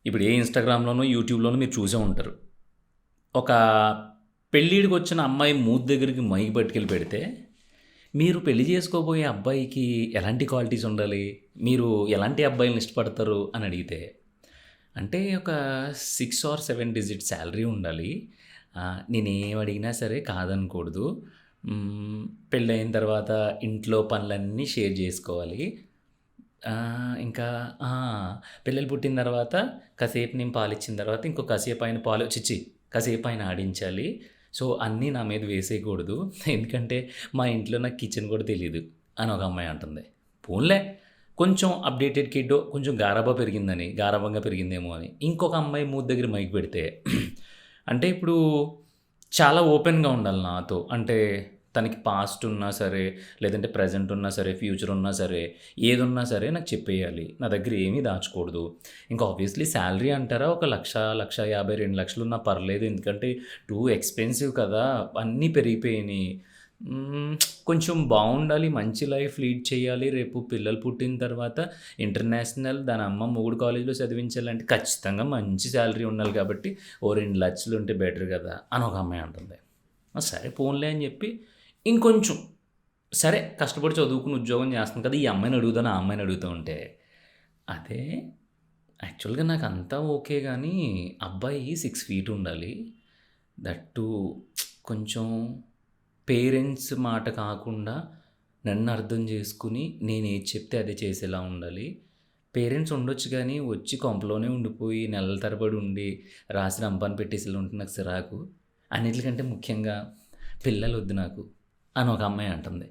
ఇప్పుడు ఏ ఇన్‌స్టాగ్రామ్‌లోనో, యూట్యూబ్‌లోనో మీరు చూసే ఉంటారు. ఒక పెళ్ళిడికొచ్చిన అమ్మాయి మూతి దగ్గరికి మైక్ పట్టుకెళ్ళి పెడితే, మీరు పెళ్లి చేసుకోబోయే అబ్బాయికి ఎలాంటి క్వాలిటీస్ ఉండాలి? మీరు ఎలాంటి అబ్బాయిల్ని ఇష్టపడతారు అని అడిగితే, అంటే ఒక 6 ఆర్ 7 డిజిట్ సాలరీ ఉండాలి. నేనేం అడిగినా సరే కాదనకూడదు. పెళ్ళయిన తర్వాత ఇంట్లో పనులన్నీ షేర్ జేసుకోవాలి. ఇంకా ఆ! పిల్లలు పుట్టిన తర్వాత కాసేపు నేను పాలిచ్చిన తర్వాత ఇంకో కాసేపు ఆయన పాలు కాసేపు ఆయన ఆడించాలి. సో, అన్నీ నా మీద వేసేయకూడదు. ఎందుకంటే మా ఇంట్లో నాకు కిచెన్ కూడా తెలీదు అని ఒక అమ్మాయి అంటుంది. పోన్లే కొంచెం అప్‌డేటెడ్ కిడ్డో కొంచెం గారాబంగా పెరిగిందేమో అని. ఇంకొక అమ్మాయి మూతి దగ్గర మైక్ పెడితే అంటే ఇప్పుడు చాలా ఓపెన్‌గా ఉండాలి నాతో. అంటే తనకి పాస్ట్ ఉన్నా సరే, లేదంటే ప్రెజెంట్ ఉన్నా సరే, ఫ్యూచర్ ఉన్నా సరే, ఏదున్నా సరే నాకు చెప్పేయాలి. నా దగ్గర ఏమీ దాచకూడదు. ఇంకా ఆబ్వియస్‌లీ సాలరీ అంటారా ఒక 1,00,000, 1,50,000, 2,00,000 ఉన్నా పర్లేదు. ఎందుకంటే టూ ఎక్స్‌పెన్సివ్ కదా! అన్నీ పెరిగిపోయినియి. హ్మ్. కొంచెం బావుండాలి. మంచి లైఫ్ లీడ్ చేయాలి. రేపు పిల్లలు పుట్టిన తర్వాత ఇంటర్నేషనల్ దాని అమ్మ మొగుడు కాలేజ్‌లో చదివించాలంటే ఖచ్చితంగా మంచి సాలరీ ఉండాలి కాబట్టి ఓ 2,00,000 ఉంటే బెటర్ గదా! అని ఒక అమ్మాయి అంటుంది. సరే పోన్లే అని జెప్పి ఇంకొంచెం సరే కష్టపడి చదువుకుని ఉద్యోగం చేస్తుంది కదా! ఈ అమ్మాయిని అడుగుదాను, ఆ అమ్మాయిని అడుగుతా ఉంటే, అదే యాక్చువల్‌గా నాకంతా ఓకే గానీ, అబ్బాయి 6 ఫీట్ ఉండాలి. దట్ టూ కొంచెం పేరెంట్స్ మాట కాకుండా నన్ను అర్థం చేసుకొని, నేనేది చెప్తే అదే చేసేలా ఉండాలి. పేరెంట్స్ ఉండొచ్చు గానీ, వచ్చి కొంపలోనే ఉండిపోయి నెలల తరబడి ఉండి, రాసి రంపాన పెట్టేసేలా ఉంటే నాకు చిరాకు. అన్నిట్లికంటే ముఖ్యంగా పిల్లలొద్దు నాకు అని ఒక అమ్మాయి అంటుంది.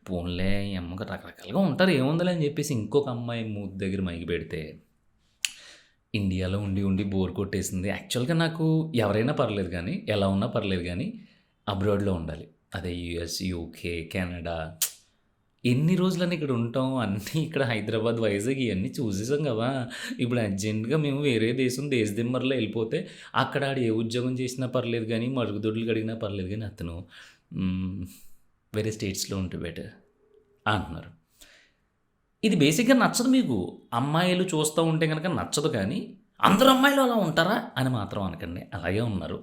పోన్లే ఈ అమ్మకి రకరకాలుగా ఉంటారు ఏముందిలే అని చెప్పేసి ఇంకొక అమ్మాయి మూతి దగ్గర మైక్ పెడితే, ఇండియాలో ఉండి ఉండి బోర్ కొట్టేసింది. యాక్చువల్‌గా నాకు ఎవరైనా పర్లేదు గానీ, ఎలా ఉన్నా పర్లేదు గానీ, అబ్రాడ్‌లో ఉండాలి. అదే యూఎస్, యూకే, కెనడా ఎన్ని రోజులని ఇక్కడ ఉంటాం? అన్నీ ఇక్కడ హైదరాబాద్, వైజాగ్ ఇయన్నీ చూసేసాం గదా! ఇప్పుడు అర్జెంట్‌గా మేము వేరే దేశం దేశదిమ్మరిలో ఎళ్ళిపోతే, అక్కడ ఆడు ఏ ఉద్యోగం చేసినా పర్లేదు గానీ, మరుగుదొడ్లు కడిగినా పర్లేదు గానీ, అతను హ్మ్, వేరే స్టేట్స్‌లో ఉంటే బెటర్ అంటున్నారు. ఇది బేసిక్‌గా నచ్చదు మీకు. అమ్మాయిలు చూస్తా ఉంటే గనక నచ్చదు కానీ, అందరు అమ్మాయిలు అలా ఉంటారా? అని మాత్రం అనకండి. అలాగే ఉన్నారు.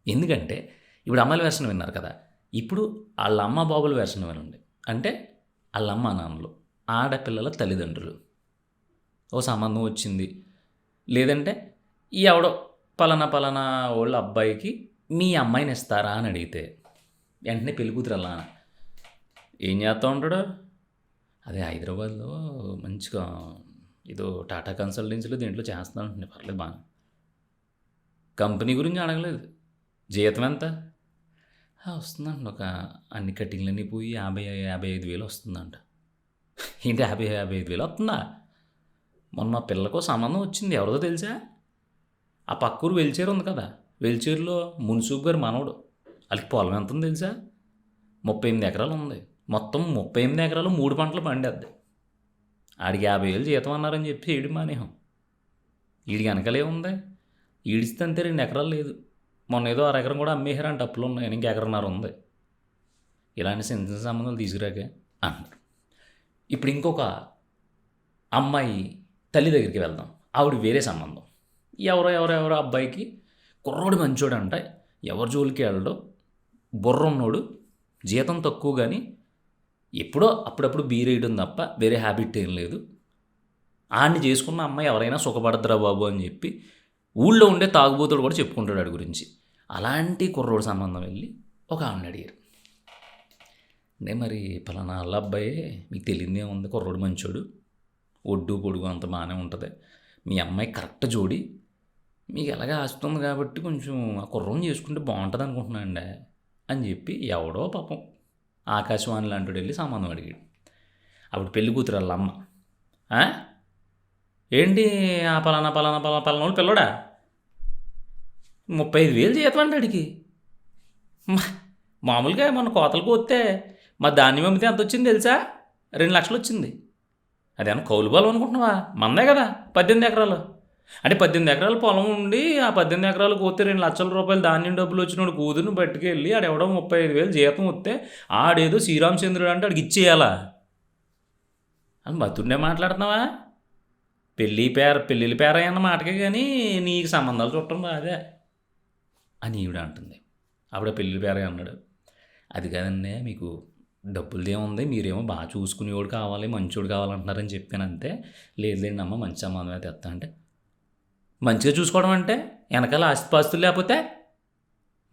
ఎందుకంటే, ఇప్పుడు అమ్మాయిల వెర్షన్ విన్నారు కదా! ఇప్పుడు ఆళ్ళ అమ్మ, బాబుల వెర్షన్ వినండి. అంటే ఆళ్ళ అమ్మా, నాన్నలు, ఆడపిల్లల తల్లిదండ్రులు. ఓ సంబంధం వచ్చింది. లేదంటే ఎవడో పలానా వోళ్ళ అబ్బాయికి మీ అమ్మాయినిస్తారా అని అడిగితే, వెంటనే పెళ్ళికూతురు ఎళ్ళాన. ఏం చేస్తా ఉంటాడు? అదే హైదరాబాద్‌లో మంచిగా ఏదో టాటా కన్సల్టెన్సీలో దేంట్లో చేస్తున్నాడంటండి. పర్లేదు బానే. కంపెనీ గురించి అడగలేదు. జీతం ఎంత? వస్తుందండి ఒక అన్ని కటింగ్‌లన్నీ పోయి 55,000 వస్తుందంట. ఏంటి 55,000 వస్తుందా? మొన్న మా పిల్లకో సంబంధం వచ్చింది. ఎవరిదో తెలుసా? ఆ పక్కూరు వెలిచేరు ఉంది కదా! వెలిచేరులో మున్సూబ్ గారి మనవడు. ఆళ్ళకి పొలం ఎంతుందో తెలుసా? 38 ఎకరాలు ఉంది. మొత్తం 38 ఎకరాలు 3 పంటలు పండేద్ది. ఆడికి 50,000 జీతం అన్నారని చెప్పి ఏయడం మానేసాం. ఈడికి ఎనకాలేముంది? ఈడిస్తే అంతే 2 ఎకరాలు లేదు. మొన్నేదో అరెకరం కూడా అమ్మేసారంట అప్పులున్నాయని. ఇంక ఎకరన్నర ఉంది. ఇలాంటి చిన్న చిన్న సంబంధాలు తీసుకురాకే అంటున్నారు. ఇప్పుడు ఇంకొక అమ్మాయి తల్లి దగ్గరికి వెళ్దాం. ఆవిడ వేరే సంబంధం. ఎవరో అబ్బాయికి కుర్రోడు మంచోడంట. ఎవరి జోలికి ఎళ్ళడు. బుర్రున్నోడు. జీతం తక్కువ గానీ, ఎప్పుడో అప్పుడప్పుడు బీరేయడం తప్ప వేరే హ్యాబిట్ ఏం లేదు. ఆడిని చేసుకున్న అమ్మాయి ఎవరైనా సుఖపడద్దురా బాబు అని చెప్పి ఊళ్ళో ఉండే తాగుబోతుడు కూడా చెప్పుకుంటాడు ఆడి గురించి. అలాంటి కుర్రోడు సంబంధం వెళ్ళి ఒక ఆవిడని అడిగారు. అంటే మరి పలానా ఆళ్ళ అబ్బాయే మీకు తెలియనిదేముంది కుర్రోడు మంచోడు. ఒడ్డు పొడుగు అంత బాగానే ఉంటది. మీ అమ్మాయి కరెక్ట్ జోడి. మీకు ఎలాగో ఆస్తి ఉంది కాబట్టి కొంచెం ఆ కుర్రోడిని చేసుకుంటే బావుంటది అనుకుంటున్నానండి అని చెప్పి ఎవడో పాపం ఆకాశవాణి లాంటోడు వెళ్ళి సంబంధం అడిగాడు. అప్పుడు పెళ్లి కూతురు ఆళ్ళ అమ్మ. ఆ! ఏంటి ఆ పలానోడు పిల్లోడా? 35,000 జీతం అంట ఆడికి. మ మామూలుగా మొన్న కోతలకు వస్తే మా ధాన్యం అమ్మితే ఎంతొచ్చింది తెలుసా? 2,00,000 వచ్చింది. అదేమన్నా కౌలు పొలం అనుకుంటున్నావా? మనదే కదా 18 ఎకరాలు. అంటే 18 ఎకరాల పొలం ఉండి ఆ 18 ఎకరాలకు పోతే రూ. 2,00,000 ధాన్యం డబ్బులు వచ్చినోడు కూతురిని పట్టుకెళ్ళి ఆడెవడో 35,000 జీతం వస్తే ఆడేదో శ్రీరామచంద్రుడు అంటే ఆడికి ఇచ్చేయాలా? అని బతున్నే మాట్లాడుతున్నావా? పెళ్ళిళ్ళ పేర అన్న మాటకే కానీ నీకు సంబంధాలు చుట్టం రాదే అని ఈవిడ అంటుంది. ఆవిడ పెళ్ళిళ్ళ పేరే అన్నాడు. అది కాదండి మీకు డబ్బులదేముంది, మీరేమో బాగా చూసుకునేవాడు కావాలి, మంచోడు కావాలంటున్నారని చెప్పాను అంతే. లేదులేండి అమ్మ, మంచి సంబంధమే తెస్తా అంటే, మంచిగా చూసుకోవడం అంటే వెనకాల ఆస్తిపాస్తులు లేకపోతే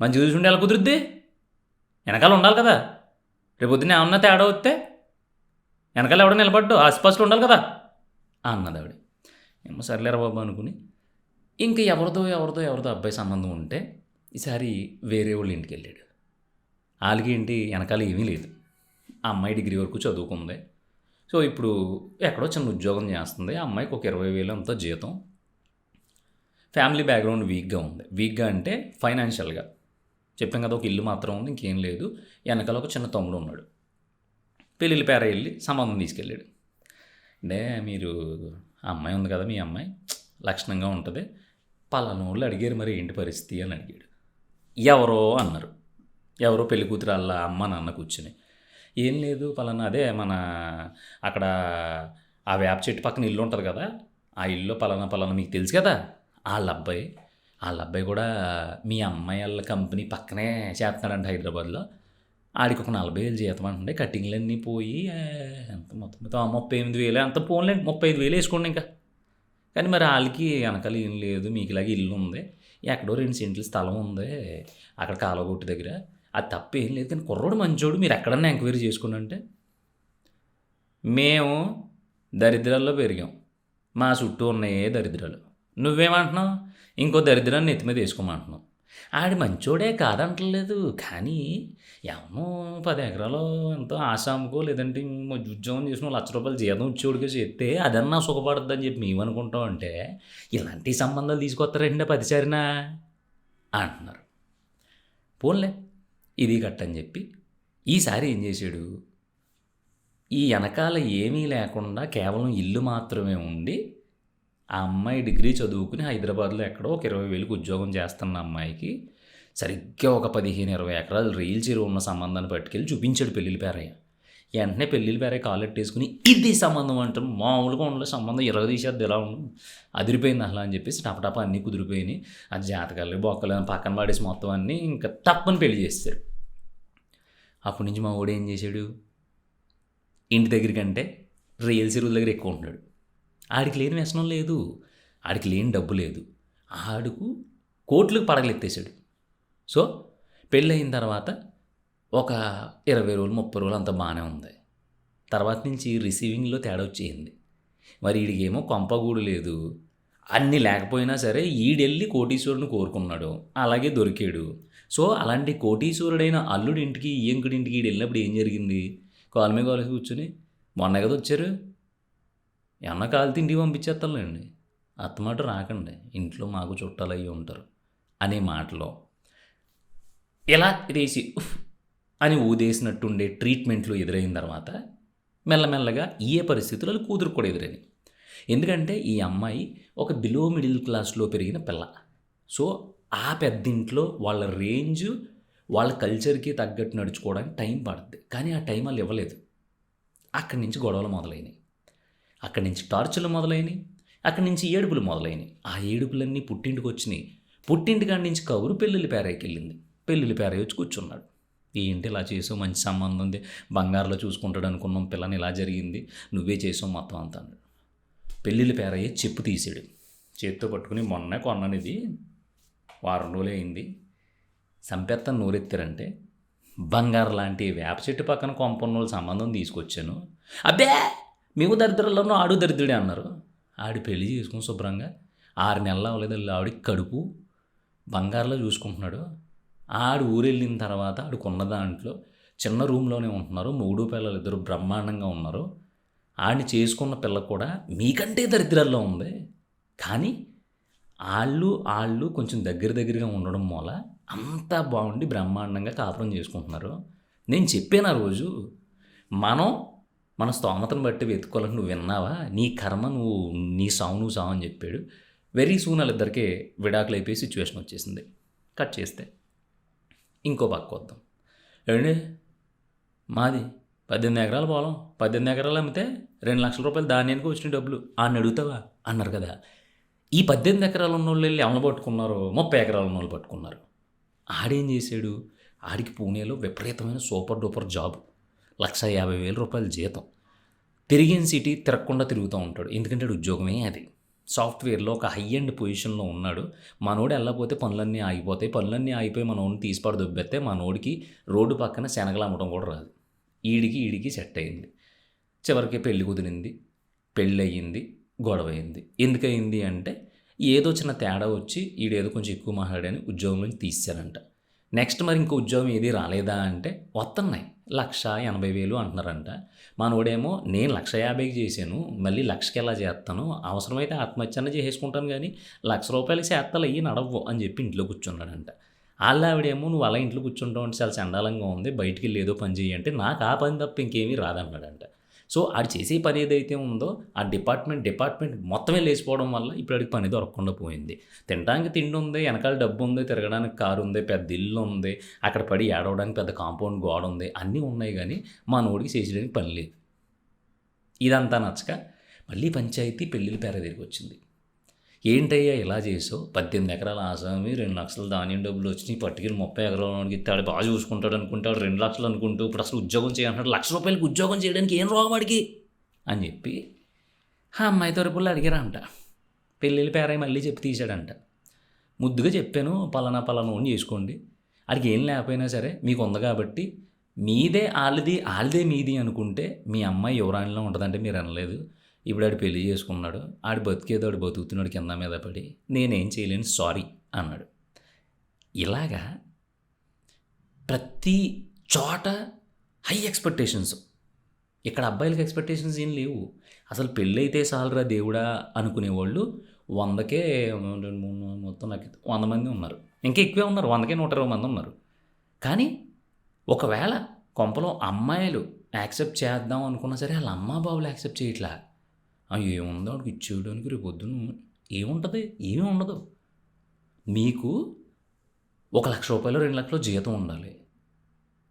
మంచిగా చూసుకుంటే ఎలా కుదురుద్ది? వెనకాల ఉండాలి కదా. రేపొద్దున ఏమన్నా తేడా వస్తే వెనకాల ఎవడో నిలబడ్డు ఆస్తిపాస్తులు ఉండాలి కదా అన్నది ఆవిడ. ఏమో సర్లేరా బాబు అనుకుని ఇంకా ఎవరిదో అబ్బాయి సంబంధం ఉంటే ఈసారి వేరే వాళ్ళ ఇంటికి వెళ్ళాడు. వాళ్ళకి ఏంటి వెనకాల ఏమీ లేదు. ఆ అమ్మాయి డిగ్రీ వరకు చదువుకుంది. సో ఇప్పుడు ఎక్కడో చిన్న ఉద్యోగం చేస్తుంది. ఆ అమ్మాయికి ఒక 20,000 అంతా జీతం. ఫ్యామిలీ బ్యాక్గ్రౌండ్ వీక్గా ఉంది. వీక్గా అంటే ఫైనాన్షియల్గా చెప్పాం కదా, ఒక ఇల్లు మాత్రం ఉంది, ఇంకేం లేదు. వెనకాల ఒక చిన్న తమ్ముడు ఉన్నాడు. పెళ్ళిళ్ళ పేర వెళ్ళి సంబంధం తీసుకెళ్ళాడు. అంటే మీరు ఆ అమ్మాయి ఉంది కదా, మీ అమ్మాయి లక్షణంగా ఉంటుంది, పలానా వాళ్ళు అడిగారు, మరి ఏంటి పరిస్థితి అని అడిగాడు. ఎవరో అన్నారు. ఎవరో పెళ్లి కూతురు వాళ్ళ అమ్మ నాన్న కూర్చుని, ఏం లేదు పలానా అదే మన అక్కడ ఆ వేప చెట్టు పక్కన ఇల్లు ఉంటుంది కదా, ఆ ఇల్లు పలానా మీకు తెలుసు కదా, వాళ్ళ అబ్బాయి కూడా మీ అమ్మాయి వాళ్ళ కంపెనీ పక్కనే చేస్తున్నాడంట హైదరాబాద్లో. ఆడికి ఒక 40,000 జీతం అంటే కటింగ్లన్నీ పోయి ఎంత మొత్తం 38,000 అంత పోన్లేండి, 35,000 వేసుకోండి ఇంకా. కానీ మరి వాళ్ళకి వెనకాల ఏం లేదు, మీకు ఇలాగే ఇల్లు ఉంది, ఎక్కడో 2 సెంట్లు స్థలం ఉంది అక్కడ కాలువగొట్టు దగ్గర, అది తప్ప ఏం లేదు. కానీ కుర్రోడు మంచోడు, మీరు ఎక్కడన్నా ఎంక్వైరీ చేసుకోండి అంటే, మేము దరిద్రాల్లో పెరిగాం, మా చుట్టూ ఉన్నాయే దరిద్రాలు, నువ్వేమంటున్నావు ఇంకో దరిద్రాన్ని నెత్తి మీద వేసుకోమంటున్నావు. ఆడి మంచోడే కాదంటలేదు, కానీ ఏమో 10 ఎకరాలు ఎంతో ఆసాముకో లేదంటే ఉద్యోగం చేసిన ₹1,00,000 జీతం ఇచ్చేవాడికి చేస్తే అదన్నా సుఖపడద్దని చెప్పి మేము అనుకుంటాం. అంటే ఇలాంటి సంబంధాలు తీసుకొస్తారండి 10 సారినా అంటున్నారు. పోన్లే ఇది కట్టని చెప్పి ఈసారి ఏం చేశాడు, ఈ వెనకాల ఏమీ లేకుండా కేవలం ఇల్లు మాత్రమే ఉండి, ఆ అమ్మాయి డిగ్రీ చదువుకుని హైదరాబాద్లో ఎక్కడో ఒక 20,000కి ఉద్యోగం చేస్తున్న అమ్మాయికి సరిగ్గా ఒక 15-20 ఎకరాలు రైలు చెరువు ఉన్న సంబంధాన్ని పట్టుకెళ్ళి చూపించాడు పెళ్ళిళ్ళ పేరయ్య. వెంటనే పెళ్ళిళ్ళ పేరయ్య కాలెట్టేసుకుని, ఇది సంబంధం అంటాం, మామూలుగా ఉండదు సంబంధం, తీసేద్ది ఎలా ఉండు, అదిరిపోయింది అసలు అని చెప్పేసి టపటప అన్నీ కుదిరిపోయినాయి. అది జాతకాలు బొక్కలు పక్కన పడేసి మొత్తం అన్నీ ఇంకా తప్పని పెళ్లి చేస్తారు. అప్పటి నుంచి మా వాడు ఏం చేశాడు, ఇంటి దగ్గరికంటే రైలు చెరువుల దగ్గర ఎక్కువ ఉంటున్నాడు. ఆడికి లేని వ్యసనం లేదు, ఆడికి లేని డబ్బు లేదు, ఆడుకు కోట్లకు పడగలెత్తేసాడు. సో పెళ్ళయిన తర్వాత ఒక 20 రోజులు 30 రోజులు అంతా బాగానే ఉంది. తర్వాత నుంచి రిసీవింగ్లో తేడా వచ్చేయింది. మరి వీడికేమో కొంపగూడు లేదు, అన్నీ లేకపోయినా సరే ఈడెళ్ళి కోటీశ్వరుని కోరుకున్నాడు, అలాగే దొరికాడు. సో అలాంటి కోటీశ్వరుడైన అల్లుడి ఇంటికి ఈయంకుడి ఇంటికి ఈడు వెళ్ళినప్పుడు ఏం జరిగింది, కాలు మీద కాలేసి కూర్చొని మొన్న కదా వచ్చారు, ఏమన్నా కాలితే ఇంటికి పంపించేస్తానులేండి, అత్తమాట రాకండి, ఇంట్లో మాకు చుట్టాలు అయ్యి ఉంటారు అనే మాటలో ఎలా రేసి అని ఊదేసినట్టుండే ట్రీట్మెంట్లు ఎదురైన తర్వాత మెల్లమెల్లగా ఏ పరిస్థితులలో కూతురు కూడా ఎదురైంది. ఎందుకంటే ఈ అమ్మాయి ఒక బిలో మిడిల్ క్లాస్లో పెరిగిన పిల్ల. సో ఆ పెద్దింట్లో వాళ్ళ రేంజ్ వాళ్ళ కల్చర్కి తగ్గట్టు నడుచుకోవడానికి టైం పడుతుంది. కానీ ఆ టైం వాళ్ళు ఇవ్వలేదు. అక్కడి నుంచి గొడవలు మొదలైనవి, అక్కడి నుంచి టార్చర్లు మొదలైనవి, అక్కడి నుంచి ఏడుపులు మొదలైనవి. ఆ ఏడుపులన్నీ పుట్టింటికి వచ్చినాయి. పుట్టింటికాడి నుంచి కబురు పెళ్ళిళ్ళ పేరైకి వెళ్ళింది. పెళ్ళిళ్ళ పేరై వచ్చి కూర్చున్నాడు. ఏంటి ఇలా చేసావు, మంచి సంబంధం ఉంది, బంగారులో చూసుకుంటాడు అనుకున్నాం, పిల్లని ఇలా జరిగింది, నువ్వే చేసావు మొత్తం అంతా అన్నాడు. పెళ్ళిళ్ళ పేరయ్యే చెప్పు తీసాడు, చేత్తో పట్టుకుని మొన్న కొన్నది వారం రోజులే అయింది, సంపెత్తను నోరెత్తారంటే బంగారు లాంటి వేప చెట్టు పక్కన కొంపన్నోళ్ళు సంబంధం తీసుకొచ్చాను. అబ్బే మేము దరిద్రంలోనూ ఆడు దరిద్రుడే అన్నారు. ఆడి పెళ్లి చేసుకుని శుభ్రంగా 6 నెలలు అవ్వలేదు, ఆవిడికి కడుపు బంగారులో చూసుకుంటున్నాడు. ఆడు ఊరెళ్ళిన తర్వాత ఆడుకున్న దాంట్లో చిన్న రూమ్లోనే ఉంటున్నారు, మొగుడు పిల్లలు ఇద్దరు బ్రహ్మాండంగా ఉన్నారు. ఆడిని చేసుకున్న పిల్ల కూడా మీకంటే దరిద్రాల్లో ఉంది. కానీ వాళ్ళు కొంచెం దగ్గరగా ఉండడం మూల అంతా బాగుండి బ్రహ్మాండంగా కాపురం చేసుకుంటున్నారు. నేను చెప్పాను ఆ రోజు, మన స్తోమతను బట్టి వెతుక్కోవాలని, నువ్వు విన్నావా, నీ కర్మ, నీ సావు అని చెప్పాడు. వెరీ సూన్ వాళ్ళిద్దరికీ విడాకులు అయిపోయి సిచ్యువేషన్ వచ్చేసింది. కట్ చేస్తే ఇంకో పక్క వద్దాం. ఏమండి మాది 18 ఎకరాల పొలం, 18 ఎకరాలు అమ్మితే 2,00,000 రూపాయలు ధాన్యానికి వచ్చిన డబ్బులు. ఆడిని అడుగుతావా అన్నారు కదా. ఈ 18 ఎకరాలు ఉన్నోళ్ళు వెళ్ళి ఎవరిని పట్టుకున్నారు? 30 ఎకరాలు ఉన్నోళ్ళు పట్టుకున్నారు. ఆడేం చేశాడు? ఆడికి పూణేలో విపరీతమైన సూపర్ డూపర్ జాబ్, 1,50,000 రూపాయల జీతం. తిరిగిన సిటీ తిరగకుండా తిరుగుతూ ఉంటాడు, ఎందుకంటే ఆడి ఉద్యోగమే అది. సాఫ్ట్వేర్లో ఒక హై అండ్ పొజిషన్లో ఉన్నాడు. మనోడు వెళ్ళకపోతే పనులన్నీ ఆగిపోతాయి. పనులన్నీ ఆగిపోయి మనోడిని తీసిపాడు దొబ్బెత్తే మనోడికి రోడ్డు పక్కన శనగలు అమ్మటం కూడా రాదు. ఈడికి సెట్ అయింది. చివరికి పెళ్లి కుదిరింది, పెళ్ళి అయ్యింది, గొడవ అయింది. ఎందుకయింది అంటే ఏదో చిన్న తేడా వచ్చి ఈడేదో కొంచెం ఎక్కువ మాట్లాడని ఉద్యోగం నుంచి తీసేశారంట. నెక్స్ట్ మరి ఇంకో ఉద్యోగం ఏది రాలేదా అంటే వస్తున్నాయి. 1,80,000 అంటున్నారంట. మనోడేమో నేను 1,50,000కి చేశాను, మళ్ళీ 1,00,000కి ఎలా చేస్తాను, అవసరమైతే ఆత్మహత్యన చేసేసుకుంటాను, కానీ 1,00,000 రూపాయలకి చేస్తాలు అయ్యి నడవ్వు అని చెప్పి ఇంట్లో కూర్చున్నాడంట. ఆవిడేమో నువ్వు అలా ఇంట్లో కూర్చుంటావు అంటే చాలా చండాలంగా ఉంది, బయటికి వెళ్ళి ఏదో పని చేయి అంటే నాకు ఆ పని తప్ప ఇంకేమీ రాదన్నాడంట. సో ఆడు చేసే పని ఏదైతే ఉందో ఆ డిపార్ట్మెంట్ మొత్తమే లేచిపోవడం వల్ల ఇప్పుడు ఆడికి పని దొరకకుండా పోయింది. తినడానికి తిండి ఉంది, వెనకాల డబ్బు ఉంది, తిరగడానికి కారు ఉంది, పెద్ద ఇల్లు ఉంది, అక్కడ పడి ఏడవడానికి పెద్ద కాంపౌండ్ గోడ ఉంది, అన్నీ ఉన్నాయి, కానీ మా నోడికి చేసేయడానికి పని లేదు. ఇదంతా నచ్చక మళ్ళీ పంచాయతీ పెళ్ళిళ్ళ పేర దగ్గరికి వచ్చింది. ఏంటయ్యా ఇలా చేసావు? 18 ఎకరాల ఆసామి, 2,00,000 ధాన్యం డబ్బులు వచ్చినాయి, పట్టుకెళ్ళి 30 ఎకరాలకి ఇస్తాడు, బాగా చూసుకుంటాడు అనుకుంటాడు, 2,00,000 అనుకుంటూ ఇప్పుడు అసలు ఉద్యోగం చేయాలంటాడు, 1,00,000 రూపాయలకి ఉద్యోగం చేయడానికి ఏం రోగం వాడికి అని చెప్పి ఆ అమ్మాయి తరపుల్లో అడిగారంట. పెళ్ళిళ్ళ పేరై మళ్ళీ చెప్పి తీశాడంట. ముద్దుగా చెప్పాను, పలానా ఓన్ చేసుకోండి, ఆడికి ఏం లేకపోయినా సరే మీకు ఉంది కాబట్టి మీదే ఆళ్ళదే మీది అనుకుంటే మీ అమ్మాయి యువరాణిలో ఉంటుందంటే మీరు అనలేదు. ఇప్పుడు ఆడు పెళ్లి చేసుకున్నాడు, ఆడు బతికేదో ఆడు బతుకుతున్నాడు కింద మీద పడి, నేనేం చేయలేను, సారీ అన్నాడు. ఇలాగా ప్రతి చోట హై ఎక్స్పెక్టేషన్స్. ఇక్కడ అబ్బాయిలకి ఎక్స్పెక్టేషన్స్ ఏం లేవు. అసలు పెళ్ళి అయితే చాలరా దేవుడా అనుకునేవాళ్ళు 100కే మొత్తం నాకు 100 మంది ఉన్నారు, ఇంకా ఎక్కువే ఉన్నారు, 100కే 120 మంది ఉన్నారు. కానీ ఒకవేళ కొంపలో అమ్మాయిలు యాక్సెప్ట్ చేద్దాం అనుకున్నా సరే వాళ్ళ అమ్మా బాబులు యాక్సెప్ట్ చేయట్లా. ఏముందో వాడికి ఇచ్చేయడానికి రేపు పొద్దున్న ఏముంటుంది, ఏమీ ఉండదు. మీకు 1,00,000 రూపాయలు 2,00,000 జీతం ఉండాలి,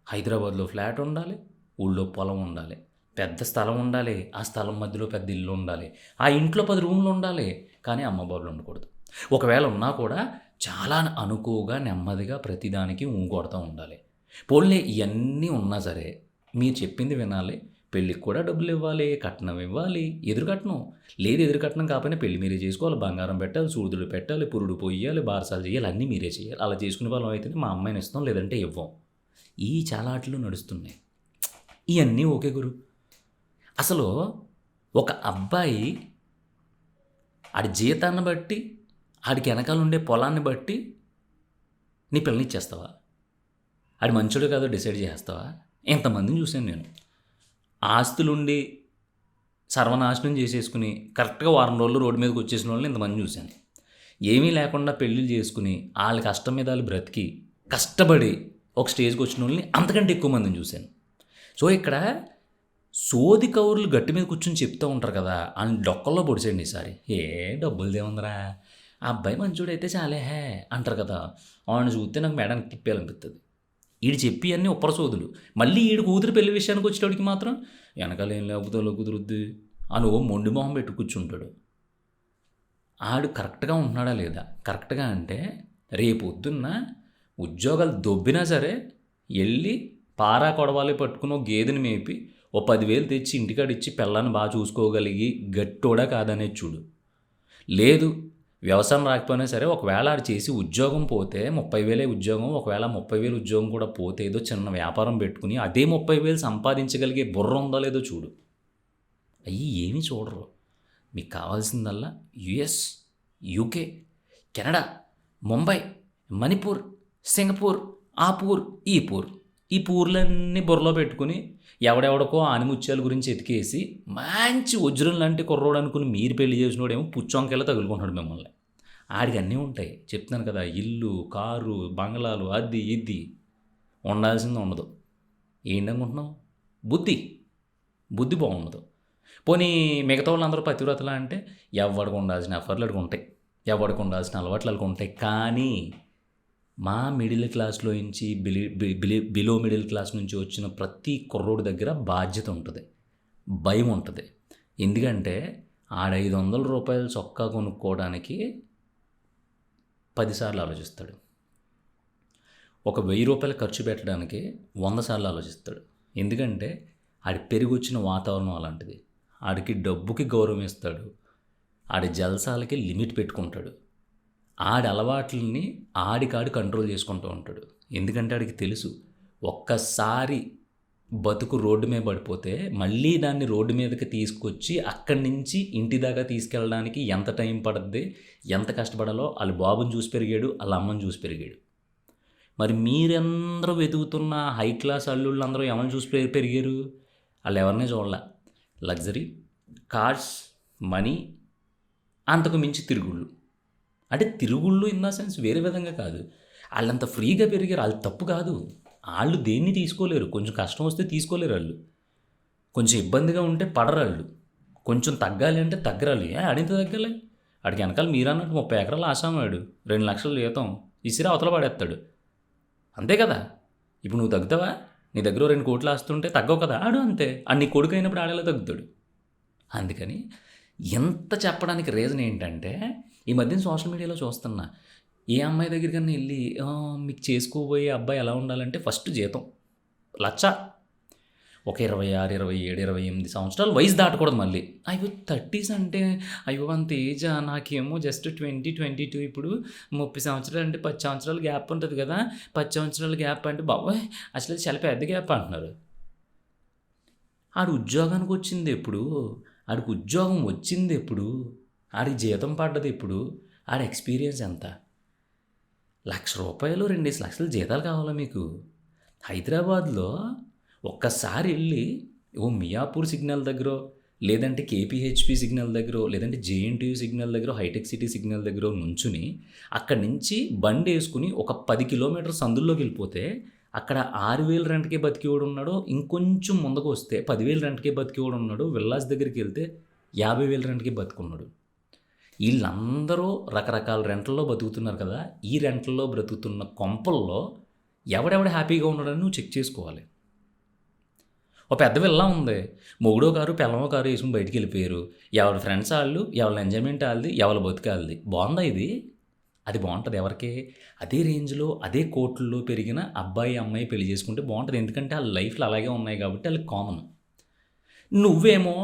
హైదరాబాద్లో ఫ్లాట్ ఉండాలి, ఊళ్ళో పొలం ఉండాలి, పెద్ద స్థలం ఉండాలి, ఆ స్థలం మధ్యలో పెద్ద ఇల్లు ఉండాలి, ఆ ఇంట్లో 10 రూమ్లు ఉండాలి, కానీ అమ్మ బాబులు ఉండకూడదు. ఒకవేళ ఉన్నా కూడా చాలా అనుకువగా నెమ్మదిగా ప్రతిదానికి కొడతా ఉండాలి. పోన్లే ఇవన్నీ ఉన్నా సరే మీరు చెప్పింది వినాలి, పెళ్ళికి కూడా డబ్బులు ఇవ్వాలి, కట్నం ఇవ్వాలి, ఎదురు కట్నం లేదు, ఎదురు కట్నం కాకపోయినా పెళ్ళి మీరే చేసుకోవాలి, బంగారం పెట్టాలి, సూదులు పెట్టాలి, పురుడు పొయ్యాలి, బారసాలు చేయాలి, అన్నీ మీరే చేయాలి. అలా చేసుకునే వాళ్ళం అయితేనే మా అమ్మాయిని ఇస్తాం, లేదంటే ఇవ్వం. ఈ చాలా ఆటలు నడుస్తున్నాయి. ఇవన్నీ ఓకే గురు. అసలు ఒక అబ్బాయి ఆడి జీతాన్ని బట్టి, ఆడికి వెనకాల ఉండే పొలాన్ని బట్టి నీ పిల్లని ఇచ్చేస్తావా? ఆడి మంచోడు కాదో డిసైడ్ చేస్తావా? ఎంతమందిని చూశాను నేను. ఆస్తులుండి సర్వనాశనం చేసేసుకుని కరెక్ట్గా వారం రోజులు రోడ్డు మీదకి వచ్చేసిన వాళ్ళని ఇంతమంది చూశాను. ఏమీ లేకుండా పెళ్ళిళ్ళు చేసుకుని వాళ్ళ కష్టం మీద వాళ్ళు బ్రతికి కష్టపడి ఒక స్టేజ్కి వచ్చిన వాళ్ళని అంతకంటే ఎక్కువ మందిని చూశాను. సో ఇక్కడ సోది కౌరులు గట్టి మీద కూర్చొని చెప్తూ ఉంటారు కదా, వాళ్ళని డొక్కల్లో పొడిచేయండి ఈసారి. డబ్బులు దేముందరా, ఆ అబ్బాయి మంచోడైతే చాలే అంటారు కదా, వాళ్ళని చూస్తే నాకు మేడానికి తిప్పేయాలనిపిస్తుంది. ఈడు చెప్పి అన్నీ ఉప్పర సోదులు. మళ్ళీ ఈడు కూతురు పెళ్లి విషయానికి వచ్చేటోడికి మాత్రం వెనకాల ఏం లేకపోతే కుదురుద్ది అని ఓ మొండి మొహం పెట్టి కూర్చుంటాడు. ఆడు కరెక్ట్గా ఉంటున్నాడా లేదా? కరెక్ట్గా అంటే రేపు పొద్దున్న ఉద్యోగాలు దొబ్బినా సరే వెళ్ళి పారా కొడవాలి పట్టుకుని ఒక గేదెని మేపి ఓ 10,000 తెచ్చి ఇంటికాడిచ్చి పిల్లని బాగా చూసుకోగలిగి గట్టోడా కాదనేది చూడు. లేదు వ్యవసాయం రాకపోయినా సరే ఒకవేళ ఆడు చేసి ఉద్యోగం పోతే 30,000 ఉద్యోగం, ఒకవేళ 30,000 ఉద్యోగం కూడా పోతే ఏదో చిన్న వ్యాపారం పెట్టుకుని అదే 30,000 సంపాదించగలిగే బుర్ర ఉందో లేదో చూడు. అయ్యి ఏమీ చూడరు. మీకు కావాల్సిందల్లా US, UK, Canada, Mumbai, Manipur, Singapore, ఈ పూర్లన్నీ బుర్రలో పెట్టుకుని ఎవడెవడకో ఆనిముత్యాల గురించి ఎతికేసి మంచి వజ్రం లాంటి కుర్రోడు అనుకుని మీరు పెళ్లి చేసినోడేమో పుచ్చొంకెలా తగులుకుంటున్నాడు మిమ్మల్ని. ఆడికి అన్నీ ఉంటాయి, చెప్తున్నాను కదా, ఇల్లు, కారు, బంగ్లాలు, అది ఇది, ఉండాల్సింది ఉండదు. ఏంటనుకుంటున్నావు? బుద్ధి బాగుండదు. పోనీ మిగతా వాళ్ళందరూ పతివ్రతలా అంటే ఎవడికి ఉండాల్సిన అఫర్లు అడిగి ఉంటాయి, ఎవడికి ఉండాల్సిన అలవాట్లు అడిగి ఉంటాయి. కానీ మా మిడిల్ క్లాస్‌లో నుంచి బిలో మిడిల్ క్లాస్ నుంచి వచ్చిన ప్రతి కుర్రోడి దగ్గర బాధ్యత ఉంటది. భయం ఉంటది. ఎందుకంటే ఆడు రూ. 500 చొక్కా కొనుక్కోవడానికి 10 సార్లు ఆలోచిస్తాడు. ఒక రూ. 1000 ఖర్చు పెట్టడానికి 100 సార్లు ఆలోచిస్తాడు. ఎందుకంటే ఆడి పెరిగొచ్చిన వాతావరణం అలాంటిది. ఆడికి డబ్బుకి గౌరవం ఇస్తాడు. ఆడి జల్సాలకి లిమిట్ పెట్టుకుంటాడు. ఆడి అలవాట్లని ఆడికాడు కంట్రోల్ చేసుకుంటూ ఉంటాడు. ఎందుకంటే ఆడికి తెలుసు ఒక్కసారి బతుకు రోడ్డు మీద పడిపోతే మళ్ళీ దాన్ని రోడ్డు మీదకి తీసుకొచ్చి అక్కడి నుంచి ఇంటి దాకా తీసుకెళ్ళడానికి ఎంత టైం పడుద్ది, ఎంత కష్టపడాలో వాళ్ళ బాబుని చూసి పెరిగాడు, వాళ్ళ అమ్మని చూసి పెరిగాడు. మరి మీరందరూ వెతుకుతున్న హై క్లాస్ అల్లుళ్ళు ఎవరిని చూసి పెరిగారు? వాళ్ళు ఎవరినే చూడాల. లగ్జరీ కార్స్, మనీ, అంతకు మించి తిరుగుళ్ళు. అంటే తిరుగుళ్ళు ఇన్ ద సెన్స్ వేరే విధంగా కాదు. వాళ్ళంత ఫ్రీగా పెరిగారు. వాళ్ళు తప్పు కాదు. వాళ్ళు దేన్ని తీసుకోలేరు. కొంచెం కష్టం వస్తే తీసుకోలేరు వాళ్ళు. కొంచెం ఇబ్బందిగా ఉంటే పడరాళ్ళు. కొంచెం తగ్గాలి అంటే తగ్గరాలి. ఆడింత తగ్గాలి. ఆడికి వెనకాల మీరన్నట్టు 30 ఎకరాలు ఆసామాడు 2 లక్షల జీతం ఇసిరి అవతల పడేస్తాడు. అంతే కదా. ఇప్పుడు నువ్వు తగ్గుతావా? నీ దగ్గర 2 కోట్లు ఆస్తుంటే తగ్గవు కదా. ఆడు అంతే. ఆడు నీ కొడుకు అయినప్పుడు ఆడేలా తగ్గుతాడు. అందుకని ఎంత చెప్పడానికి రీజన్ ఏంటంటే ఈ మధ్యన సోషల్ మీడియాలో చూస్తున్నా. ఏ అమ్మాయి దగ్గరికన్నా వెళ్ళి మీకు చేసుకోబోయే అబ్బాయి ఎలా ఉండాలంటే ఫస్ట్ జీతం 1,00,000. ఒక 26, 27, 28 సంవత్సరాలు వయసు దాటకూడదు మళ్ళీ. అయ్యో 30s అంటే అయ్యో అంత ఏజా, నాకేమో జస్ట్ 20, 22. ఇప్పుడు 30 సంవత్సరాలు అంటే 10 సంవత్సరాలు గ్యాప్ ఉంటుంది కదా. 10 సంవత్సరాల గ్యాప్ అంటే బాబోయ్ అసలు చాలా పెద్ద గ్యాప్ అంటున్నారు. ఆడు ఉద్యోగానికి వచ్చింది ఎప్పుడు? ఆడికి ఉద్యోగం వచ్చింది ఎప్పుడు? ఆడికి జీతం పడ్డది ఎప్పుడు? ఆడి ఎక్స్పీరియన్స్ ఎంత? రూ. 1,00,000, 2 లక్షల జీతాలు కావాలా మీకు? హైదరాబాద్లో ఒక్కసారి వెళ్ళి మియాపూర్ సిగ్నల్ దగ్గర, లేదంటే కేపీహెచ్పి సిగ్నల్ దగ్గర, లేదంటే జేఎన్టీయూ సిగ్నల్ దగ్గర, హైటెక్ సిటీ సిగ్నల్ దగ్గర నుంచుని అక్కడి నుంచి బండి వేసుకుని ఒక 10 కిలోమీటర్ సందుల్లోకి వెళ్ళిపోతే అక్కడ 6,000 రెంట్కే బతికేవాడు ఉన్నాడు. ఇంకొంచెం ముందుకు వస్తే 10,000 రెంట్కే బతికేవాడు ఉన్నాడు. విల్లాస్ దగ్గరికి వెళ్తే 50,000 రెంట్కే బతుకున్నాడు. వీళ్ళందరూ రకరకాల రెంట్లలో బతుకుతున్నారు కదా. ఈ రెంట్లలో బ్రతుకుతున్న కొంపల్లో ఎవడెవడ హ్యాపీగా ఉన్నాడని నువ్వు చెక్ చేసుకోవాలి. ఒక పెద్ద విల్లా ఉంది. మొగుడో కారు పెళ్ళమో కారు వేసుకుని బయటికి వెళ్ళిపోయారు. ఎవరి ఫ్రెండ్స్ వాళ్ళు, ఎవరి ఎంజాయ్మెంట్ వాళ్ళది, ఎవరి బతుకాలది. బాగుందా ఇది? అది బాగుంటుంది ఎవరికి? అదే రేంజ్లో అదే కోట్లలో పెరిగిన అబ్బాయి అమ్మాయి పెళ్లి చేసుకుంటే బాగుంటుంది. ఎందుకంటే వాళ్ళ లైఫ్లో అలాగే ఉన్నాయి కాబట్టి వాళ్ళకి కామన్. నువ్వేమో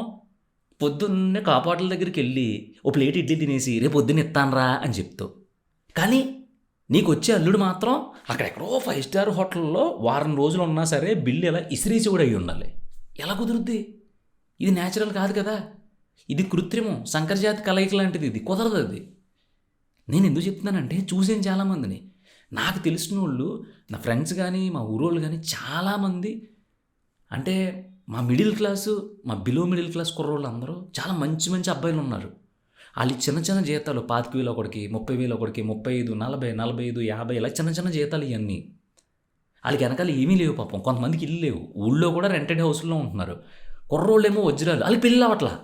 పొద్దున్నే కాపాటల దగ్గరికి వెళ్ళి ఓ ప్లేట్ ఇడ్లీ తినేసి రేపు పొద్దున్న ఇస్తానరా అని చెప్తావు. కానీ నీకు వచ్చే అల్లుడు మాత్రం అక్కడెక్కడో 5 స్టార్ హోటల్లో వారం రోజులు ఉన్నా సరే బిల్లు ఎలా ఇసిరేసి కూడా అయ్యి ఉండాలి. ఎలా కుదురుద్ది? ఇది న్యాచురల్ కాదు కదా. ఇది కృత్రిమం, సంకరజాతి కలయిక లాంటిది. ఇది కుదరదు. అది నేను ఎందుకు చెప్తున్నానంటే చూసాను చాలామందిని. నాకు తెలిసిన వాళ్ళు, నా ఫ్రెండ్స్ కానీ మా ఊరోళ్ళు కానీ చాలామంది, అంటే మా మిడిల్ క్లాసు, మా బిలో మిడిల్ క్లాస్ కుర్రోళ్ళు అందరూ చాలా మంచి మంచి అబ్బాయిలు ఉన్నారు. వాళ్ళు చిన్న చిన్న జీతాలు 25,000 ఒకడికి, 30,000 ఒకడికి, 35, 40, 45, 50 ఇలా చిన్న చిన్న జీతాలు ఇవన్నీ. వాళ్ళకి వెనకాల ఏమీ లేవు పాపం. కొంతమందికి ఇల్లు లేవు. ఊళ్ళో కూడా రెంటెడ్ హౌస్లో ఉంటున్నారు. కుర్రోళ్ళేమో వజ్రాలు. వాళ్ళకి పెళ్ళి అవ్వట్లా.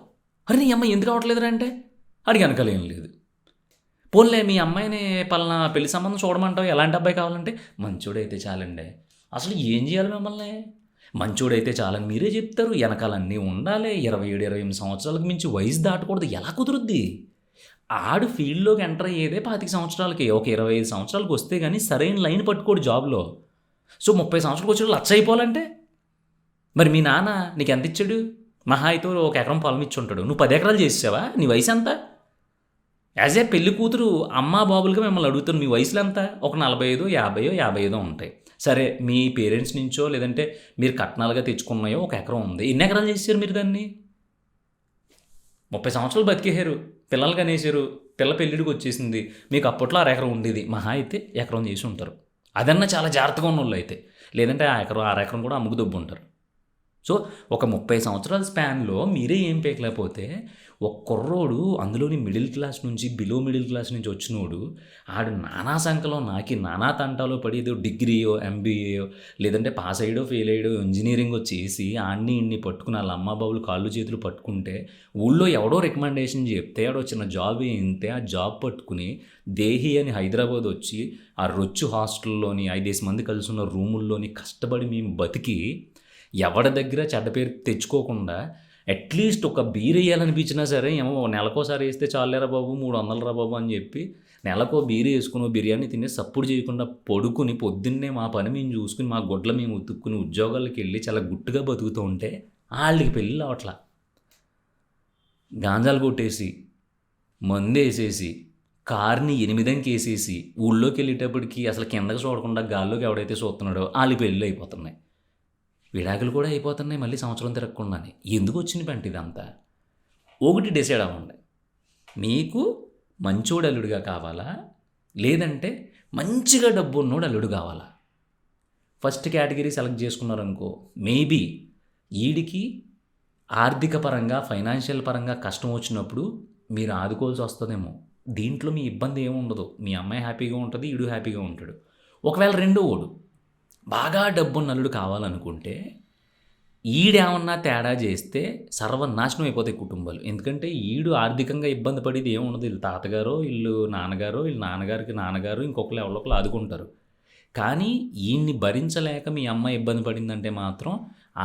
అరే నీ అమ్మాయి ఎందుకు అవ్వట్లేదురా అంటే వాడికి వెనకాల ఏం లేదు. పోన్లే మీ అమ్మాయిని పలానా పెళ్లి సంబంధం చూడమంటావు, ఎలాంటి అబ్బాయి కావాలంటే మంచోడైతే చాలండి. అసలు ఏం చేయాలి మిమ్మల్ని? మంచోడైతే చాలని మీరే చెప్తారు. వెనకాలన్నీ ఉండాలి. 27, 28 సంవత్సరాలకు మించి వయసు దాటకూడదు. ఎలా కుదురుద్ది? ఆడు ఫీల్డ్లోకి ఎంటర్ అయ్యేదే 25 సంవత్సరాలకి. ఒక 25 సంవత్సరాలకు వస్తే కానీ సరైన లైన్ పట్టుకోడు జాబ్లో. సో 30 సంవత్సరాలకు వచ్చి 1,00,000 అయిపోవాలంటే మరి మీ నాన్న నీకు ఎంత ఇచ్చాడు? మహా అయితే 1 ఎకరం పొలం ఇచ్చి ఉంటాడు. నువ్వు 10 ఎకరాలు చేసావా? నీ వయసు ఎంత? యాజ్ ఏ పెళ్లి కూతురు అమ్మా బాబులుగా మిమ్మల్ని అడుగుతాను, మీ వయసులో ఎంత? ఒక 45, 50, 55 ఉంటాయి. సరే మీ పేరెంట్స్ నుంచో లేదంటే మీరు కట్నాలుగా తెచ్చుకున్నాయో 1 ఎకరం ఉంది. ఎన్ని ఎకరాలు చేశారు మీరు దాన్ని? 30 సంవత్సరాలు బతికేశారు. పిల్లలు కనేసారు. పిల్ల పెళ్ళిడికి వచ్చేసింది. మీకు అప్పట్లో 1/2 ఎకరం ఉండేది. మహా అయితే ఎకరం చేసి ఉంటారు. అదన్నా చాలా జాగ్రత్తగా ఉన్న వాళ్ళు అయితే. లేదంటే 1 ఎకరం 1/2 ఎకరం కూడా అమ్ముకు దొబ్బు ఉంటారు. సో ఒక 30 సంవత్సరాల స్పాన్లో మీరే ఏం పీకలేకపోతే ఒక కుర్రోడు అందులోని మిడిల్ క్లాస్ నుంచి బిలో మిడిల్ క్లాస్ నుంచి వచ్చినోడు ఆడు నానా సంఖ్యలో నాకి నానా తంటాలో పడి ఏదో డిగ్రీయో ఎంబీఏయో లేదంటే పాస్ అయ్యడో ఫెయిల్ అయ్యడో ఇంజనీరింగో చేసి ఆడిని ఇన్ని పట్టుకుని వాళ్ళ అమ్మ బాబులు కాళ్ళు చేతులు పట్టుకుంటే ఊళ్ళో ఎవడో రికమెండేషన్ చెప్తే ఆడో చిన్న జాబ్ ఏంటే ఆ జాబ్ పట్టుకుని దేహి అని హైదరాబాద్ వచ్చి ఆ రొచ్చు హాస్టల్లోని 5 మంది కలిసి ఉన్న రూముల్లోని కష్టపడి మేము బతికి ఎవరి దగ్గర చెడ్డ పేరు తెచ్చుకోకుండా అట్లీస్ట్ ఒక బీర్ వేయాలనిపించినా సరే ఏమో నెలకోసారి వేస్తే చాలేరా బాబు 300 రా బాబు అని చెప్పి నెలకో బీర్ వేసుకుని బిర్యానీ తిని సప్పుడు చేయకుండా పడుకుని పొద్దున్నే మా పని మేము చూసుకుని మా గొడ్ల మేము ఉతుక్కుని ఉద్యోగాలకు వెళ్ళి చాలా గుట్టుగా బతుకుతూ ఉంటే వాళ్ళకి పెళ్ళి అవట్లా గాంజాలు కొట్టేసి మందు వేసేసి కార్ని 8 వేసేసి ఊళ్ళోకి వెళ్ళేటప్పటికి అసలు కిందకి చూడకుండా గాల్లోకి ఎవడైతే చూస్తున్నాడో వాళ్ళకి పెళ్ళి అయిపోతున్నాయి, విడాకులు కూడా అయిపోతున్నాయి మళ్ళీ సంవత్సరం తిరగకుండానే. ఎందుకు వచ్చింది పంట ఇదంతా? ఒకటి డిసైడ్ అవ్వండి, మీకు మంచోడు అల్లుడుగా కావాలా లేదంటే మంచిగా డబ్బు ఉన్నోడు అల్లుడు కావాలా? ఫస్ట్ కేటగిరీ సెలెక్ట్ చేసుకున్నారనుకో మేబీ ఈడికి ఆర్థిక పరంగా ఫైనాన్షియల్ పరంగా కష్టం వచ్చినప్పుడు మీరు ఆదుకోవాల్సి వస్తుందేమో. దీంట్లో మీ ఇబ్బంది ఏముండదు, మీ అమ్మాయి హ్యాపీగా ఉంటుంది, ఈడు హ్యాపీగా ఉంటాడు. ఒకవేళ రెండో ఓడు బాగా డబ్బున్న అల్లుడు కావాలనుకుంటే ఈడేమన్నా తేడా చేస్తే సర్వనాశనం అయిపోతాయి కుటుంబాలు. ఎందుకంటే ఈడు ఆర్థికంగా ఇబ్బంది పడేది ఏముండదు, వీళ్ళు తాతగారో వీళ్ళు నాన్నగారో వీళ్ళ నాన్నగారికి నాన్నగారు ఇంకొకరు ఎవరొకరు ఆదుకుంటారు. కానీ ఈయన్ని భరించలేక మీ అమ్మాయి ఇబ్బంది పడిందంటే మాత్రం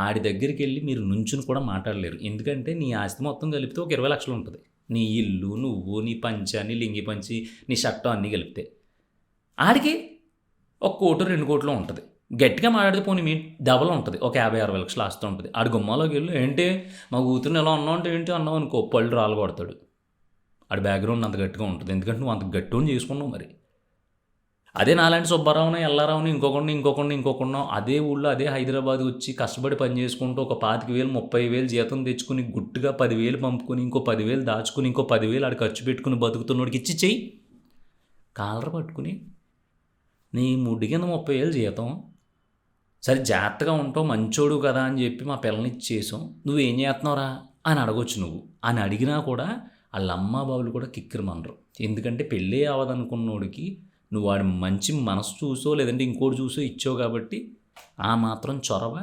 ఆడి దగ్గరికి వెళ్ళి మీరు నుంచుని కూడా మాట్లాడలేరు. ఎందుకంటే నీ ఆస్తి మొత్తం కలిపితే ఒక 20 లక్షలు ఉంటుంది, నీ ఇల్లు నువ్వు నీ పంచ నీ లింగి పంచి నీ షర్టు అన్నీ కలిపితే. ఆడికి 1 కోటి 2 కోట్లు ఉంటుంది, గట్టిగా మాట్లాడితే పోనీ మీ డబల్ ఉంటుంది, ఒక 50-60 లక్షలు ఆస్తూ ఉంటుంది. ఆడు గుమ్మాలోకి వెళ్ళి ఏంటి మా కూతురుని ఎలా ఉన్నావు అంటే ఏంటి అన్నావు అనుకో పళ్ళు రాళ్ళు కొడతాడు. ఆడి బ్యాక్గ్రౌండ్ అంత గట్టిగా ఉంటుంది, ఎందుకంటే నువ్వు అంత గట్టిగా చేసుకున్నావు. మరి అదే నాలాంటి సుబ్బారావుని ఎల్లారావుని ఇంకొకరిని అదే ఊళ్ళో అదే హైదరాబాద్ వచ్చి కష్టపడి పని చేసుకుంటూ ఒక 25,000 30,000 జీతం తెచ్చుకుని గుట్టుగా 10,000 పంపుకుని ఇంకో 10,000 దాచుకుని ఇంకో 10,000 ఆడు ఖర్చు పెట్టుకుని బతుకుతున్నోడికి ఇచ్చి చెయ్యి. కాలర్ పట్టుకుని నీ ముడ్డి కింద 30,000 జీతం, సరే జాగ్రత్తగా ఉంటావు మంచోడు కదా అని చెప్పి మా పిల్లని ఇచ్చేసాం, నువ్వేం చేస్తున్నావురా అని అడగొచ్చు. నువ్వు అని అడిగినా కూడా వాళ్ళ అమ్మ బాబులు కూడా కిక్కిరి మనరు. ఎందుకంటే పెళ్ళే అవ్వదనుకున్నోడికి నువ్వు వాడి మంచి మనసు చూసో లేదంటే ఇంకోటి చూసో ఇచ్చావు కాబట్టి ఆ మాత్రం చొరవ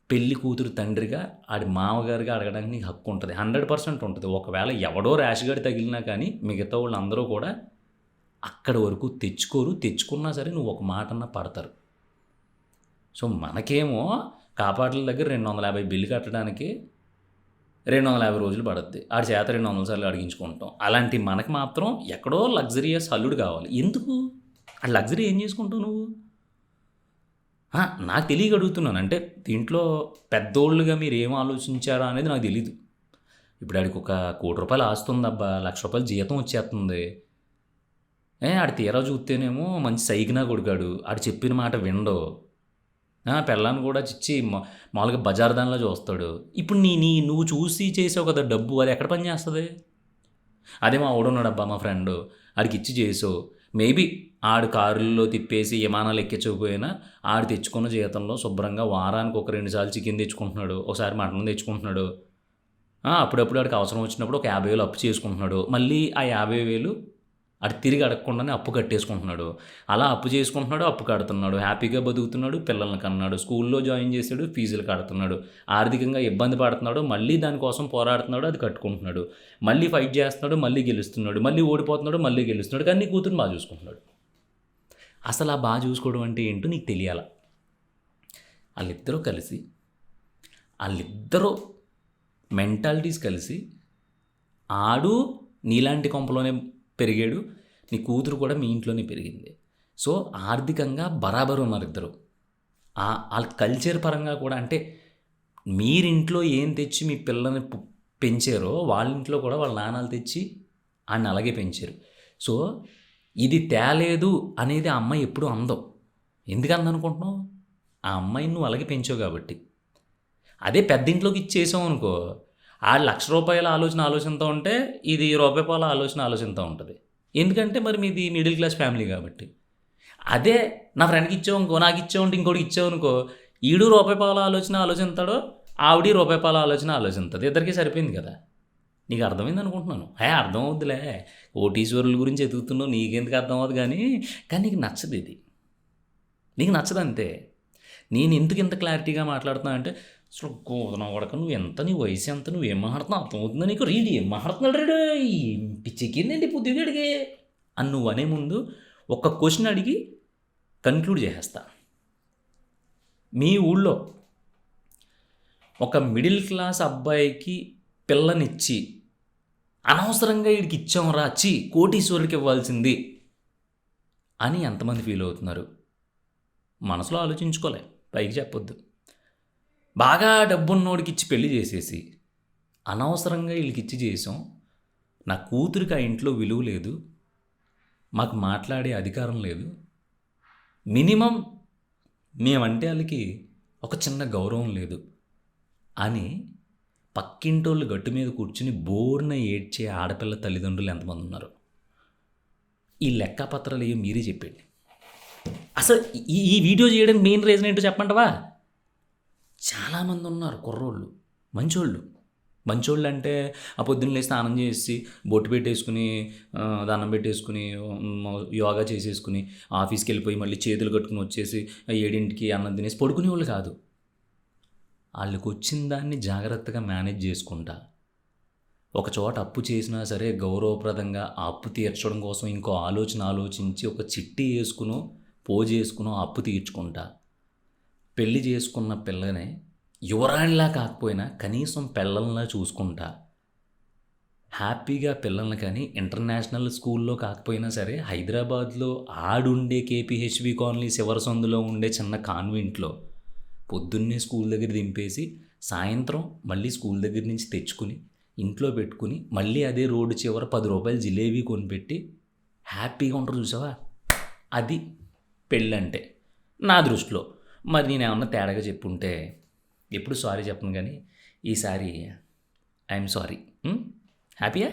పెళ్లి కూతురు తండ్రిగా ఆడి మామగారిగా అడగడానికి నీకు హక్కు ఉంటుంది, 100% ఉంటుంది. ఒకవేళ ఎవడో ర్యాష్గాడి తగిలినా కానీ మిగతా వాళ్ళు అందరూ కూడా అక్కడి వరకు తెచ్చుకోరు, తెచ్చుకున్నా సరే నువ్వు ఒక మాటన్నా పడతారు. సో మనకేమో కాపాట్ల దగ్గర 250 బిల్లు కట్టడానికి 250 రోజులు పడుద్ది, ఆడి చేత 200 సార్లు అడిగించుకుంటాం. అలాంటి మనకి మాత్రం ఎక్కడో లగ్జరియస్ అల్లుడు కావాలి. ఎందుకు ఆ లగ్జరీ ఏం చేసుకుంటావు నువ్వు? నాకు తెలియక అడుగుతున్నాను. అంటే దీంట్లో పెద్దోళ్ళుగా మీరు ఏం ఆలోచించారా అనేది నాకు తెలీదు. ఇప్పుడు ఆడికి ఒక 1 కోటి రూపాయలు ఆస్తుందబ్బా, 1,00,000 రూపాయలు జీతం వచ్చేస్తుంది. ఆడి తీరా చూస్తేనేమో మంచి సైకినా కొడుకాడు, ఆడు చెప్పిన మాట వినడు, పెళ్ళాన్ని కూడా చిచ్చి మామూలుగా బజార్ దానిలో చూస్తాడు. ఇప్పుడు నువ్వు చూసి చేసావు కదా డబ్బు, అది ఎక్కడ పని చేస్తుంది? అదే మా ఓడున్నాడబ్బా మా ఫ్రెండ్, ఆడికి ఇచ్చి చేసావు, మేబీ ఆడు కారుల్లో తిప్పేసి విమానాలు ఎక్కించకపోయినా ఆడు తెచ్చుకున్న జీతంలో శుభ్రంగా వారానికి ఒక 2 సార్లు చికెన్ తెచ్చుకుంటున్నాడు, ఒకసారి మటన్ తెచ్చుకుంటున్నాడు. అప్పుడప్పుడు ఆడికి అవసరం వచ్చినప్పుడు ఒక 50,000 అప్పు చేసుకుంటున్నాడు, మళ్ళీ ఆ 50,000 అటు తిరిగి అడగకుండానే అప్పు కట్టేసుకుంటున్నాడు. అలా అప్పు చేసుకుంటున్నాడు, అప్పు కడుతున్నాడు, హ్యాపీగా బతుకుతున్నాడు, పిల్లల్ని కన్నాడు, స్కూల్లో జాయిన్ చేశాడు, ఫీజులు కడుతున్నాడు, ఆర్థికంగా ఇబ్బంది పడుతున్నాడు, మళ్ళీ దానికోసం పోరాడుతున్నాడు, అది కట్టుకుంటున్నాడు, మళ్ళీ ఫైట్ చేస్తున్నాడు, మళ్ళీ గెలుస్తున్నాడు, మళ్ళీ ఓడిపోతున్నాడు, మళ్ళీ గెలుస్తున్నాడు, కానీ నీ కూతురుని బాగా చూసుకుంటున్నాడు. అసలు ఆ బాగా చూసుకోవడం అంటే ఏంటో నీకు తెలియాల. వాళ్ళిద్దరూ మెంటాలిటీస్ కలిసి ఆడు నీలాంటి కొంపలోనే పెరిగాడు, నీ కూతురు కూడా మీ ఇంట్లోనే పెరిగింది. సో ఆర్థికంగా బరాబరు ఉన్నారు ఇద్దరు. వాళ్ళ కల్చర్ పరంగా కూడా, అంటే మీరింట్లో ఏం తెచ్చి మీ పిల్లని పెంచారో వాళ్ళ ఇంట్లో కూడా వాళ్ళ నాన్నలు తెచ్చి ఆయన అలాగే పెంచారు. సో ఇది తేలేదు అనేది ఆ అమ్మాయి ఎప్పుడూ అందం. ఎందుకు అందనుకుంటున్నావు? ఆ అమ్మాయిని నువ్వు అలాగే పెంచావు కాబట్టి. అదే పెద్దింట్లోకి ఇచ్చేసావు అనుకో, ఆ 1,00,000 రూపాయల ఆలోచనతో ఉంటే ఇది రూపాయల ఆలోచనతో ఉంటుంది. ఎందుకంటే మరి మీది మిడిల్ క్లాస్ ఫ్యామిలీ కాబట్టి. అదే నా ఫ్రెండ్కి ఇచ్చావు అనుకో, నాకు ఇచ్చావు అంటే ఇంకోటికి ఇచ్చావు అనుకో, ఈడు రూపాయల ఆలోచనతాడో ఆవిడ రూపాయి పాల ఆలోచిస్తుంది. ఇద్దరికీ సరిపోయింది కదా! నీకు అర్థమైంది అనుకుంటున్నాను. అర్థం అవుద్దిలే. కోటీశ్వరుల గురించి ఎతుకుతున్నావు నీకెందుకు అర్థం అవ్వదు కానీ నీకు నచ్చదు ఇది. నీకు నచ్చదు అంతే. నేను ఎందుకు ఇంత క్లారిటీగా మాట్లాడుతున్నా అంటే అసలు గోధన వడక నువ్వు ఎంత, నీ వయసు ఎంత, నువ్వేం మాట్లాడుతున్నావు అర్థమవుతుందా నీకు? రీడ్ ఏం మాట్లాడుతున్నాడు రీడు, పిచ్చెక్కిందండి పొద్దుగడిగే అని నువ్వు అనే ముందు ఒక క్వశ్చన్ అడిగి కన్క్లూడ్ చేసేస్తా. మీ ఊళ్ళో ఒక మిడిల్ క్లాస్ అబ్బాయికి పిల్లనిచ్చి అనవసరంగా వీడికి ఇచ్చాంరా కోటీశ్వరుడికి ఇవ్వాల్సింది అని ఎంతమంది ఫీల్ అవుతున్నారు? మనసులో ఆలోచించుకోలే, పైకి చెప్పొద్దు. బాగా డబ్బున్నోడికి ఇచ్చి పెళ్లి చేసేసి అనవసరంగా వీళ్ళకి ఇచ్చి చేసాం, నా కూతురికి ఆ ఇంట్లో విలువ లేదు, మాకు మాట్లాడే అధికారం లేదు, మినిమం మేమంటే వాళ్ళకి ఒక చిన్న గౌరవం లేదు అని పక్కింటోళ్ళు గట్టు మీద కూర్చుని బోర్న ఏడ్చే ఆడపిల్ల తల్లిదండ్రులు ఎంతమంది ఉన్నారు? ఈ లెక్కపత్రాలు ఏమో మీరే చెప్పండి. అసలు ఈ వీడియో చేయడానికి మెయిన్ రీజన్ ఏంటో చెప్పంటవా? చాలామంది ఉన్నారు కుర్రోళ్ళు, మంచోళ్ళు అంటే ఆ పొద్దున్న లేసి స్నానం చేసి బొట్టు పెట్టేసుకుని దండం పెట్టేసుకుని యోగా చేసేసుకుని ఆఫీస్కి వెళ్ళిపోయి మళ్ళీ చేతులు కట్టుకుని వచ్చేసి 7ంటికి అన్నం తినేసి పడుకునే వాళ్ళు కాదు. వాళ్ళకి వచ్చిన దాన్ని జాగ్రత్తగా మేనేజ్ చేసుకుంటా, ఒక చోట అప్పు చేసినా సరే గౌరవప్రదంగా ఆ అప్పు తీర్చడం కోసం ఇంకో ఆలోచించి ఒక చిట్టి వేసుకునో పోజేసుకునో అప్పు తీర్చుకుంటా, పెళ్లి చేసుకున్న పిల్లనే యువరాణిలా కాకపోయినా కనీసం పిల్లల్లా చూసుకుంటా, హ్యాపీగా పిల్లల్ని కానీ ఇంటర్నేషనల్ స్కూల్లో కాకపోయినా సరే హైదరాబాద్లో ఆడుండే కేపీహెచ్బి కాలనీ శివర సందులో ఉండే చిన్న కాన్వెంట్లో పొద్దున్నే స్కూల్ దగ్గర దింపేసి సాయంత్రం మళ్ళీ స్కూల్ దగ్గర నుంచి తెచ్చుకుని ఇంట్లో పెట్టుకుని మళ్ళీ అదే రోడ్డు చివర 10 రూపాయలు జిలేబీ కొనిపెట్టి హ్యాపీగా ఉంటారు చూసావా? అది పెళ్ళంటే నా దృష్టిలో. మరి నేను ఏమన్నా తేడాగా చెప్పుంటే ఎప్పుడు సారీ చెప్పను, కానీ ఈసారి ఐఎమ్ సారీ. హ్యాపీయా?